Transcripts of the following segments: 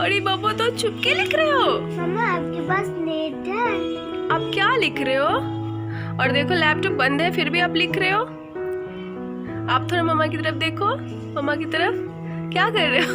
अरे बाबा, तो छुप के लिख रहे हो? मम्मा आपके पास नेट है? आप क्या लिख रहे हो? और देखो लैपटॉप बंद है फिर भी आप लिख रहे हो। आप थोड़ा मम्मा की तरफ देखो, मम्मा की तरफ। क्या कर रहे हो?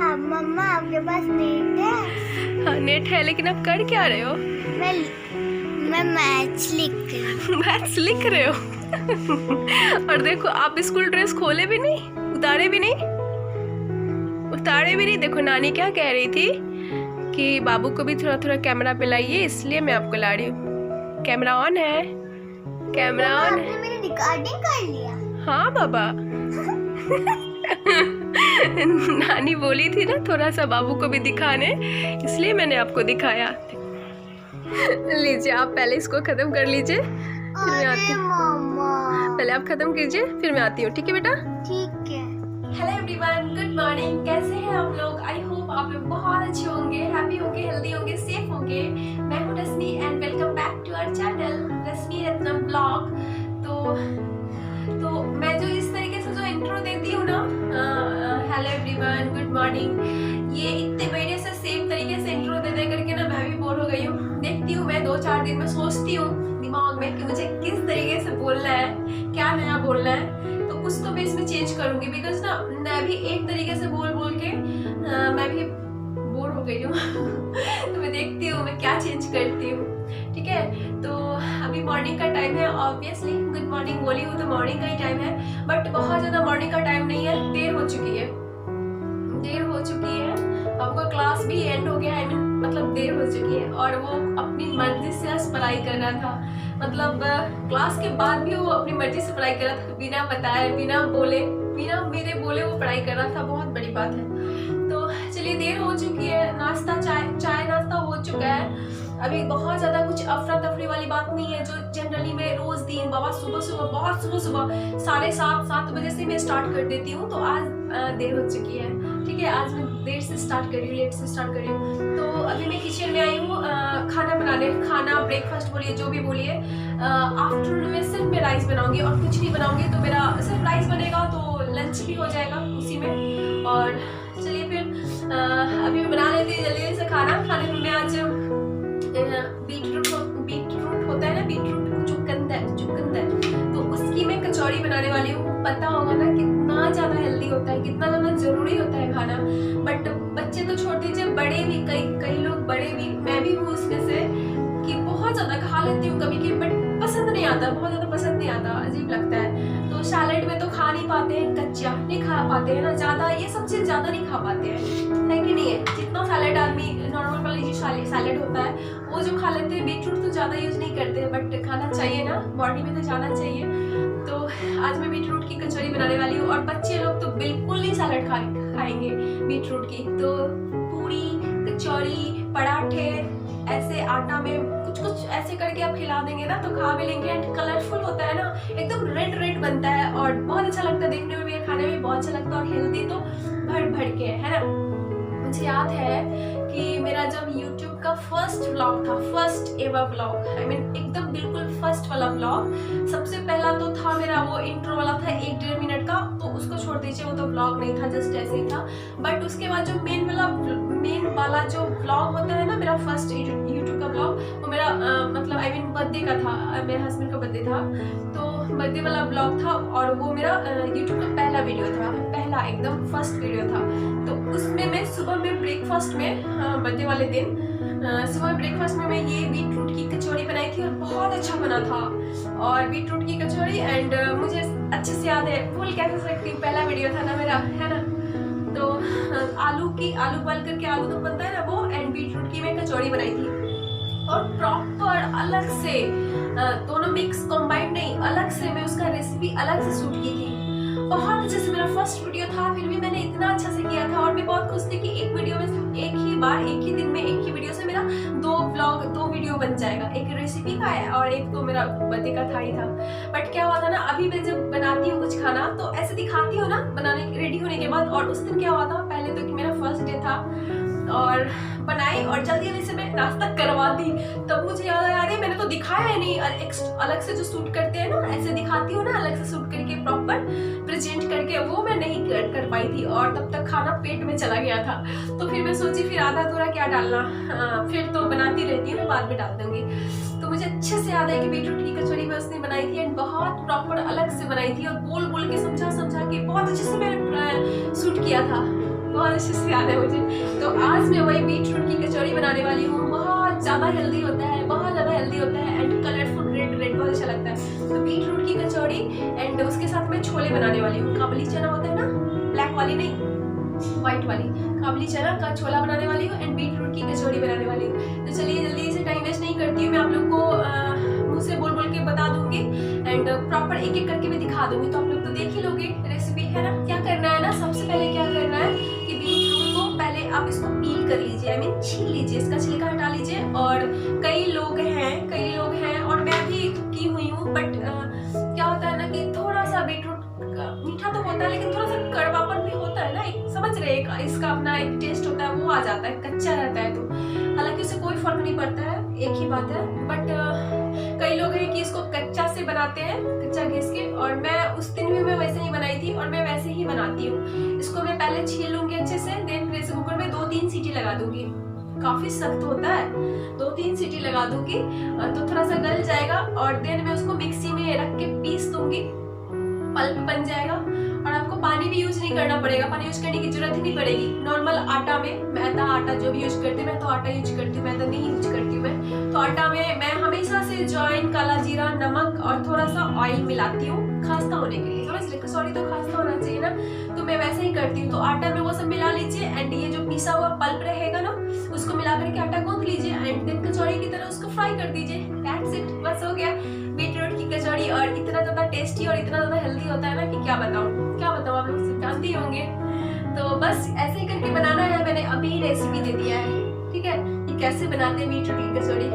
अब मम्मा आपके पास नेट है? हाँ नेट है, लेकिन आप कर क्या रहे हो? मैं मैथ्स लिख रही हूँ। मैथ्स लिख रहे हो? और देखो आप स्कूल ड्रेस खोले भी नहीं, उतारे भी नहीं, उतारे भी नहीं। देखो नानी क्या कह रही थी कि बाबू को भी थोड़ा थोड़ा कैमरा पे लाइए, इसलिए मैं आपको ला रही हूँ। कैमरा ऑन है, कैमरा ऑन है। आपने मेरी रिकॉर्डिंग कर लिया? हाँ बाबा। नानी बोली थी ना थोड़ा सा बाबू को भी दिखाने, इसलिए मैंने आपको दिखाया। लीजिए आप पहले इसको खत्म कर लीजिए, फिर मैं आती हूँ। मम्मा पहले आप खत्म कीजिए फिर मैं आती हूँ, ठीक है बेटा? ठीक है। Hello everyone, good morning. कैसे हैं आप लोग? आई होप आप लोग बहुत अच्छे होंगे, हैप्पी होंगे, हेल्दी होंगे, सेफ होंगे। मैं हूँ Rashmi and welcome back to our channel Rashmi Ratnam blog. तो मैं जो इस तरीके से जो इंट्रो देती हूँ ना, हेलो एवरीवन, गुड मॉर्निंग, ये इतने महीने से सेम तरीके से इंट्रो दे करके ना मैं भी बोर हो गई हूँ। देखती हूँ मैं 2-4 दिन में सोचती हूँ दिमाग में कि मुझे किस तरीके से बोलना है, क्या नया बोलना है। तो कुछ तो मैं इसमें चेंज करूंगी, बिकॉज ना मैं भी एक तरीके से बोल के मैं भी बोर हो गई हूँ। तो मैं देखती हूँ मैं क्या चेंज करती हूँ, ठीक है? तो अभी मॉर्निंग का टाइम है, ऑब्वियसली गुड मॉर्निंग बोली हूँ तो मॉर्निंग का ही टाइम है, बट बहुत ज़्यादा मॉर्निंग का टाइम नहीं है, देर हो चुकी है, देर हो चुकी है। आपका क्लास भी एंड हो गया, मतलब देर हो चुकी है। और वो अपनी मर्जी से आज पढ़ाई कर रहा था, मतलब क्लास के बाद भी वो अपनी मर्जी से पढ़ाई कर रहा था, बिना बताए, बिना बोले, बिना मेरे बोले वो पढ़ाई कर रहा था। बहुत बड़ी बात है। तो चलिए देर हो चुकी है, नाश्ता चाय नाश्ता हो चुका है। अभी बहुत ज़्यादा कुछ अफरा तफरी वाली बात नहीं है, जो जनरली मैं रोज़ दिन बाबा सुबह बहुत सुबह 7:30 बजे से मैं स्टार्ट कर देती हूँ। तो आज देर हो चुकी है, ठीक है? आज मैं देर से स्टार्ट कर रही हूँ, लेट से स्टार्ट कर रही हूँ। तो अभी मैं किचन में आई हूँ खाना बनाने, खाना ब्रेकफास्ट बोलिए, जो भी बोलिए। आफ्टरनून में सिर्फ मैं राइस बनाऊंगी और कुछ नहीं बनाऊंगी, तो मेरा सिर्फ राइस बनेगा, तो लंच भी हो जाएगा उसी में। और चलिए फिर अभी मैं बना लेती हूँ जल्दी से खाना। खाने में मैं आज बीटरूट होता है ना, बीटरूट चुकंदर, तो उसकी मैं कचौड़ी बनाने वाली हूँ। पता होगा ना कितना ज़्यादा हेल्दी होता है, कितना ज़्यादा ज़रूरी होता है खाना। बट बच्चे तो छोड़ दीजिए, बड़े भी, कई लोग बड़े भी, मैं भी हूँ उसमें से, कि बहुत ज़्यादा खा लेती हूँ कभी, बट पसंद नहीं आता, बहुत ज़्यादा पसंद नहीं आता, अजीब लगता है। तो सैलेड में तो खा नहीं पाते हैं, कच्चा नहीं खा पाते हैं ना, ज़्यादा ये सब चीज़ ज़्यादा नहीं खा पाते हैं, है कि नहीं है? जितना सैलेड आदमी नॉर्मल वाली जो सैलेड होता है वो जो खा लेते हैं, बीटरूट तो ज़्यादा यूज नहीं करते, बट खाना चाहिए ना, बॉडी में तो जाना चाहिए। तो आज मैं बीटरूट की कचौड़ी बनाने वाली हूँ। और बच्चे लोग तो बिल्कुल नहीं सैलेड खाएंगे बीटरूट की, तो पूरी, कचौड़ी, पराठे, ऐसे आटा में कुछ ऐसे करके आप खिला देंगे ना तो खा भी लेंगे। एंड कलरफुल होता है ना, एकदम रेड बनता है और बहुत अच्छा लगता है देखने में भी, खाने में बहुत अच्छा लगता है। और हेल्दी तो भर के है ना। मुझे याद है कि मेरा जब YouTube का फर्स्ट व्लॉग था, फर्स्ट एवर व्लॉग, एकदम बिल्कुल फर्स्ट वाला व्लॉग, सबसे पहला तो था मेरा वो इंट्रो वाला था 1-1.5 मिनट का, तो उसको छोड़ दीजिए, वो तो व्लॉग नहीं था, जस्ट ऐसे ही था। बट उसके बाद जो मेन वाला जो व्लॉग होता है ना, मेरा फर्स्ट YouTube का व्लॉग, वो मेरा मतलब बर्थडे का था, मेरे हस्बैंड का बर्थडे था, तो बर्थडे वाला व्लॉग था। और वो मेरा YouTube का पहला वीडियो था, पहला एकदम फर्स्ट वीडियो था। तो उसमें मैं सुबह में ब्रेकफास्ट में, बर्थडे वाले दिन सुबह ब्रेकफास्ट में मैं ये बीटरूट की कचौड़ी बनाई थी और बहुत अच्छा बना था। और बीटरूट की कचौड़ी, एंड मुझे अच्छे से याद है, भूल कैसे सकती हूँ, पहला वीडियो था ना मेरा, है ना। तो आलू बॉयल करके आलू तो बनता है ना वो, एंड बीटरूट की मैं कचौड़ी बनाई थी। और प्रॉपर अलग से दोनों मिक्स कंबाइंड नहीं, अलग से मैं उसका रेसिपी अलग से शूट की थी। बहुत अच्छे से, मेरा फर्स्ट वीडियो था, फिर भी मैंने इतना अच्छा से किया था। और मैं बहुत खुश थी कि एक वीडियो में एक ही दिन में एक ही वीडियो से मेरा 2 वीडियो बन जाएगा, एक रेसिपी का है और एक तो मेरा बर्थडे का था ही था। बट क्या हुआ था ना, अभी मैं जब बनाती हूँ कुछ खाना तो ऐसे दिखाती हूँ ना बनाने रेडी होने के बाद, और उस दिन क्या हुआ था, पहले तो कि मेरा फर्स्ट डे था, और बनाई और जल्दी जल्दी से मैं नाश्ता करवा दी। तब मुझे याद आया अरे मैंने तो दिखाया है नहीं, अलग से जो शूट करते हैं ना, ऐसे दिखाती हूँ ना अलग से शूट करके प्रॉपर प्रेजेंट करके, वो मैं नहीं कर पाई थी और तब तक खाना पेट में चला गया था। तो फिर मैं सोची फिर आधा अधूरा क्या डालना, फिर तो बनाती रहती हूँ, बाद में डाल दूंगी। तो मुझे अच्छे से याद है कि बीटरूट की कचौड़ी मैं उसने बनाई थी एंड बहुत प्रॉपर अलग से बनाई थी और बोल बोल के समझा के बहुत अच्छे से मैंने शूट किया था, बहुत अच्छे से याद है मुझे। तो आज मैं वही बीटरूट की कचौड़ी बनाने वाली हूँ। बहुत ज़्यादा हेल्दी होता है, बहुत ज़्यादा हेल्दी होता है एंड कलरफुल रेड बहुत अच्छा लगता है। तो बीटरूट की कचौड़ी एंड उसके साथ मैं छोले बनाने वाली हूँ। काबुली चना होता है ना, ब्लैक वाली नहीं, व्हाइट वाली, काबुली चना का छोला बनाने वाली हूँ एंड बीटरूट की कचौड़ी बनाने वाली हूँ। तो चलिए जल्दी से टाइम वेस्ट नहीं करती हूँ, मैं आप लोग को मुँह से बोल बोल के बता दूंगी एंड प्रॉपर एक एक करके मैं दिखा दूंगी। तो आप लोग तो देख ही लोगे रेसिपी, है ना। क्या करना है ना, सबसे पहले क्या करना है कि बीटरूट को पहले आप इसको पील कर लीजिए, आई मीन छील लीजिए, इसका छिलका हटा लीजिए। और कई लोग हैं और मैं भी की हुई हूँ, बट क्या होता है ना कि थोड़ा सा बीटरूट मीठा तो होता है लेकिन थोड़ा सा कड़वापन भी होता है ना, एक समझ रहे हैं, इसका अपना एक टेस्ट होता है, वो आ जाता है, कच्चा रहता है। तो हालांकि उससे कोई फर्क नहीं पड़ता है, एक ही बात है। बट कई लोग हैं कि इसको कच्चा से बनाते हैं, कच्चा घिस के, और मैं उस दिन भी मैं वैसे ही बनाई थी और मैं वैसे ही बनाती हूँ। इसको मैं पहले छील लूंगी अच्छे से, देन प्रेशर कुकर में 2-3 सीटी लगा दूंगी। काफी सख्त होता है, 2-3 सीटी लगा दूंगी तो थोड़ा सा गल जाएगा और देन मैं उसको मिक्सी में रख के पीस दूंगी, पल्प बन जाएगा। और आपको पानी भी यूज नहीं करना पड़ेगा, पानी यूज करने की जरूरत ही नहीं पड़ेगी। नॉर्मल आटा में, मैदा आटा जो भी यूज करते हैं, मैं तो आटा यूज करती हूँ, मैदा नहीं यूज करती हूँ मैं। तो आटा में मैं हमेशा से ज्वाइन, काला जीरा, नमक और थोड़ा सा ऑयल मिलाती हूँ खास्ता होने के लिए, समझ रहे, सॉरी तो खास्ता होना चाहिए ना, तो मैं वैसे ही करती हूँ। तो आटा में वो सब मिला लीजिए एंड ये जो पिसा हुआ पल्प रहेगा ना, उसको मिला करके आटा गूंथ लीजिए एंड देन कचौड़ी की तरह उसको फ्राई कर दीजिए। दैट्स इट, बस हो गया बीटरूट की कचौड़ी। और इतना ज़्यादा टेस्टी और इतना ज़्यादा हेल्दी होता है ना कि क्या बताऊँ आप लोग सब जानते ही होंगे। तो बस ऐसे ही करके बनाना है, मैंने अभी रेसिपी दे दिया है, ठीक है, कि कैसे बनाते हैं बीटरूट की कचौड़ी।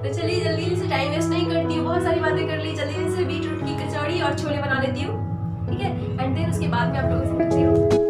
तो चलिए जल्दी से टाइम वेस्ट नहीं करती हूँ, बहुत सारी बातें कर ली, जल्दी से बीटरूट की कचौड़ी और छोले बना लेती हूँ, ठीक है, एंड देन उसके बाद में आप लोगों से मिलती हूँ।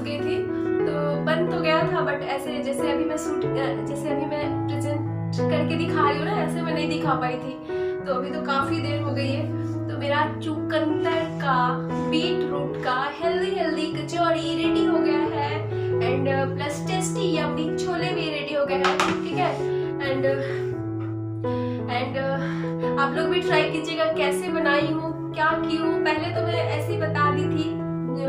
गई थी, तो बन तो गया था बट ऐसे जैसे अभी मैं प्रेजेंट करके दिखा रही हूँ ना, ऐसे मैं नहीं दिखा पाई थी। तो अभी तो काफ़ी देर हो गई है। तो मेरा चुकंदर का, बीट रूट का हेल्दी कचौड़ी रेडी हो गया है, and plus tasty yummy chole भी रेडी हो गए हैं, ठीक है। एंड आप लोग भी ट्राई कीजिएगा कैसे बनाई हूँ, क्या की हूँ। पहले तो मैं ऐसे ही बता दी थी,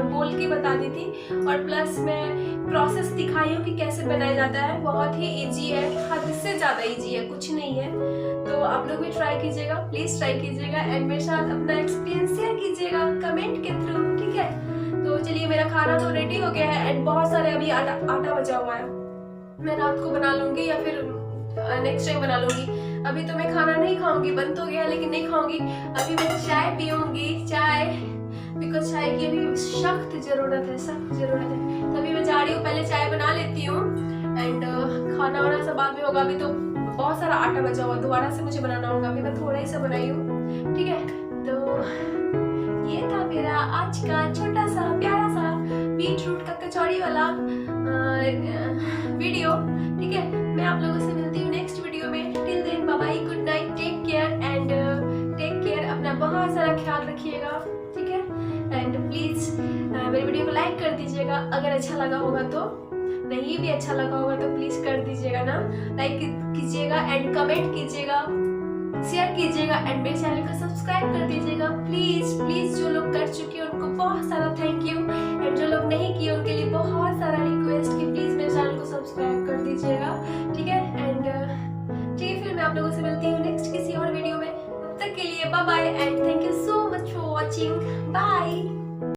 बोल के बता दी थी, और प्लस मैं प्रोसेस दिखाई हूँ कि कैसे बनाया जाता है। बहुत ही इजी है, हद से ज़्यादा इजी है, कुछ नहीं है। तो आप लोग भी ट्राई कीजिएगा, प्लीज़ ट्राई कीजिएगा, एंड मेरे साथ अपना एक्सपीरियंस शेयर कीजिएगा कमेंट के थ्रू, ठीक है। तो चलिए, मेरा खाना तो रेडी हो गया है, एंड बहुत सारे अभी आटा बचा हुआ है। मैं रात को बना लूँगी या फिर नेक्स्ट टाइम बना लूँगी। अभी तो मैं खाना नहीं खाऊंगी, बन तो गया लेकिन नहीं खाऊंगी। अभी मैं चाय पीऊँगी, चाय, बिकॉज चाय की अभी सख्त ज़रूरत है। तो अभी मैं जा रही हूँ, पहले चाय बना लेती हूँ, एंड खाना वाना सब बाद में होगा। अभी तो बहुत सारा आटा बचा हुआ, दोबारा से मुझे बनाना होगा। अभी मैं थोड़ा ही सा बनाई हूँ, ठीक है। तो ये था मेरा आज का छोटा सा प्यारा सा बीट रूट का कचौड़ी वाला वीडियो, ठीक है। मैं आप लोगों से मिलती हूँ नेक्स्ट वीडियो में। Till then bye bye, good night, take care, and take care, अपना बहुत सारा ख्याल रखिएगा, ठीक है। एंड प्लीज़ मेरे वीडियो को लाइक कर दीजिएगा अगर अच्छा लगा होगा तो। नहीं भी अच्छा लगा होगा तो प्लीज़ कर दीजिएगा ना, लाइक कीजिएगा एंड कमेंट कीजिएगा, शेयर कीजिएगा, एंड मेरे चैनल को सब्सक्राइब कर दीजिएगा प्लीज़। जो लोग कर चुके हैं उनको बहुत सारा थैंक यू, एंड जो लोग नहीं किए उनके लिए बहुत सारा रिक्वेस्ट कि प्लीज़ मेरे चैनल को सब्सक्राइब कर दीजिएगा, ठीक है। एंड ठीक है, फिर मैं आप लोगों से मिलती हूँ नेक्स्ट किसी और वीडियो में। तब तक के लिए bye bye, and thank you so much for watching, bye.